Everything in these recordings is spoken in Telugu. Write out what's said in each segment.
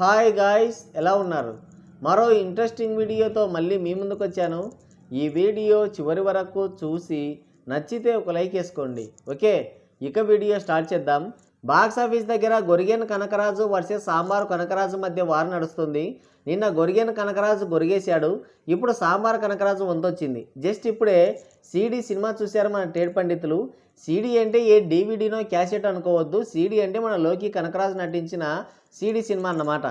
హాయ్ గాయ్స్, ఎలా ఉన్నారు? మరో ఇంట్రెస్టింగ్ వీడియోతో మళ్ళీ మీ ముందుకు వచ్చాను. ఈ వీడియో చివరి వరకు చూసి నచ్చితే ఒక లైక్ వేసుకోండి. ఓకే, ఇక వీడియో స్టార్ట్ చేద్దాం. బాక్స్ ఆఫీస్ దగ్గర గొరిగేన్ కనకరాజు వర్సెస్ సాంబార్ కనకరాజు మధ్య వార్ నడుస్తుంది. నిన్న గొరిగేన్ కనకరాజు గొరిగేశాడు, ఇప్పుడు సాంబార్ కనకరాజు వంతొచ్చింది. జస్ట్ ఇప్పుడే సీడీ సినిమా చూశారు మన టేడ్ పండితులు. సీడీ అంటే ఏ డీవీడీనో క్యాసెట్ అనుకోవద్దు. సీడీ అంటే మన లోకి కనకరాజు నటించిన సీడీ సినిమా అన్నమాట.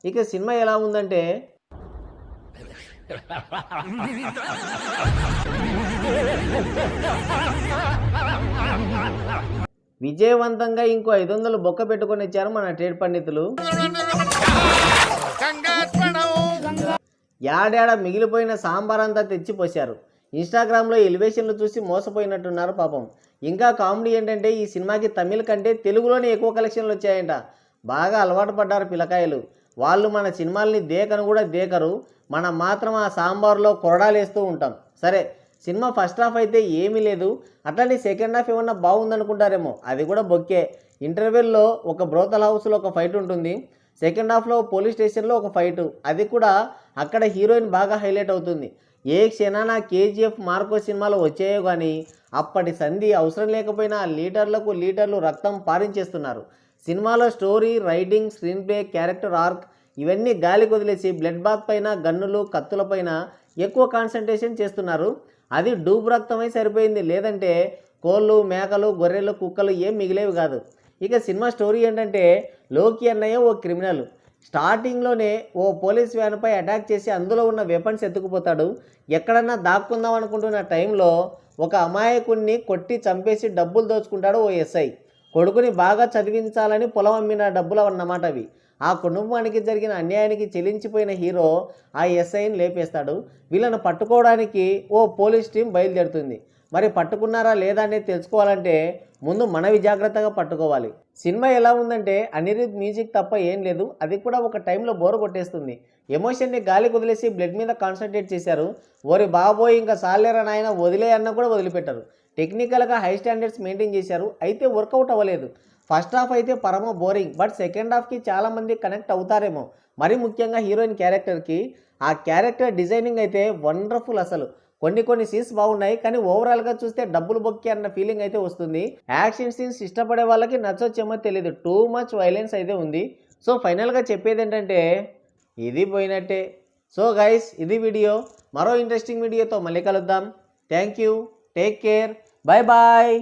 ఇక సినిమా ఎలా ఉందంటే విజయవంతంగా ఇంకో 500 బొక్క పెట్టుకొని ఇచ్చారు మన ట్రేడ్ పండితులు. యాడాడ మిగిలిపోయిన సాంబార్ అంతా తెచ్చిపోశారు. ఇన్స్టాగ్రామ్లో ఎలివేషన్లు చూసి మోసపోయినట్టున్నారు పాపం. ఇంకా కామెడీ ఏంటంటే ఈ సినిమాకి తమిళ కంటే తెలుగులోనే ఎక్కువ కలెక్షన్లు వచ్చాయంట. బాగా అలవాటు పడ్డారు పిల్లకాయలు. వాళ్ళు మన సినిమాల్ని దేకను కూడా దేకరు, మనం మాత్రం ఆ సాంబార్లో కొరడాలు వేస్తూ ఉంటాం. సరే, సినిమా ఫస్ట్ హాఫ్ అయితే ఏమీ లేదు, అట్లనే సెకండ్ హాఫ్ ఏమన్నా బాగుందనుకుంటారేమో, అది కూడా బొక్కే. ఇంటర్వెల్లో ఒక బ్రోతల్ హౌస్లో ఒక ఫైట్ ఉంటుంది, సెకండ్ హాఫ్లో పోలీస్ స్టేషన్లో ఒక ఫైటు, అది కూడా అక్కడ హీరోయిన్ బాగా హైలైట్ అవుతుంది. ఏ క్షణాన కేజీఎఫ్ మార్కో సినిమాలో వచ్చాయో కానీ అప్పటి సంధి అవసరం లేకపోయినా లీటర్లకు లీటర్లు రక్తం పారించేస్తున్నారు. సినిమాలో story, writing, screen play, character arc ఇవన్నీ గాలికి వదిలేసి బ్లడ్ బాత్ పైన, గన్నులు, కత్తులపైన ఎక్కువ కాన్సన్ట్రేషన్ చేస్తున్నారు. అది డూబ్ రక్తమై సరిపోయింది, లేదంటే కోళ్ళు, మేకలు, గొర్రెలు, కుక్కలు ఏం మిగిలేవి కాదు. ఇక సినిమా స్టోరీ ఏంటంటే లోకి అన్నయ్య ఓ క్రిమినల్. స్టార్టింగ్లోనే ఓ పోలీస్ వ్యాన్పై అటాక్ చేసి అందులో ఉన్న వెపన్స్ ఎత్తుకుపోతాడు. ఎక్కడన్నా దాక్కుందాం అనుకుంటున్న టైంలో ఒక అమాయకుడిని కొట్టి చంపేసి డబ్బులు దోచుకుంటాడు ఓ ఎస్ఐ. కొడుకుని బాగా చదివించాలని పొలం అమ్మిన డబ్బులు అన్నమాట అవి. ఆ కుటుంబానికి జరిగిన అన్యాయానికి చెల్లించిపోయిన హీరో ఆ ఎస్ఐని లేపేస్తాడు. వీళ్ళను పట్టుకోవడానికి ఓ పోలీస్ టీం బయలుదేరుతుంది. మరి పట్టుకున్నారా లేదా అనేది తెలుసుకోవాలంటే ముందు మనవి జాగ్రత్తగా పట్టుకోవాలి. సినిమా ఎలా ఉందంటే అనిరుద్ మ్యూజిక్ తప్ప ఏం లేదు, అది కూడా ఒక టైంలో బోరు కొట్టేస్తుంది. ఎమోషన్ని గాలికి వదిలేసి బ్లడ్ మీద కాన్సన్ట్రేట్ చేశారు. ఓరి బాబోయ్ ఇంకా సాలేరా నాయన వదిలే అన్న కూడా వదిలిపెట్టారు. టెక్నికల్గా హై స్టాండర్డ్స్ మెయింటైన్ చేశారు, అయితే వర్కౌట్ అవ్వలేదు. ఫస్ట్ హాఫ్ అయితే పరమ బోరింగ్, బట్ సెకండ్ హాఫ్కి చాలామంది కనెక్ట్ అవుతారేమో. మరి ముఖ్యంగా హీరోయిన్ క్యారెక్టర్కి ఆ క్యారెక్టర్ డిజైనింగ్ అయితే వండర్ఫుల్. అసలు కొన్ని సీన్స్ బాగున్నాయి, కానీ ఓవరాల్గా చూస్తే డబ్బులు బొక్కి అన్న ఫీలింగ్ అయితే వస్తుంది. యాక్షన్ సీన్స్ ఇష్టపడే వాళ్ళకి నచ్చొచ్చేమో తెలియదు, టూ మచ్ వైలెన్స్ అయితే ఉంది. సో ఫైనల్గా చెప్పేది ఏంటంటే ఇది పోయినట్టే. సో గైస్, ఇది వీడియో. మరో ఇంట్రెస్టింగ్ వీడియోతో మళ్ళీ కలుద్దాం. Thank you, take care, bye bye.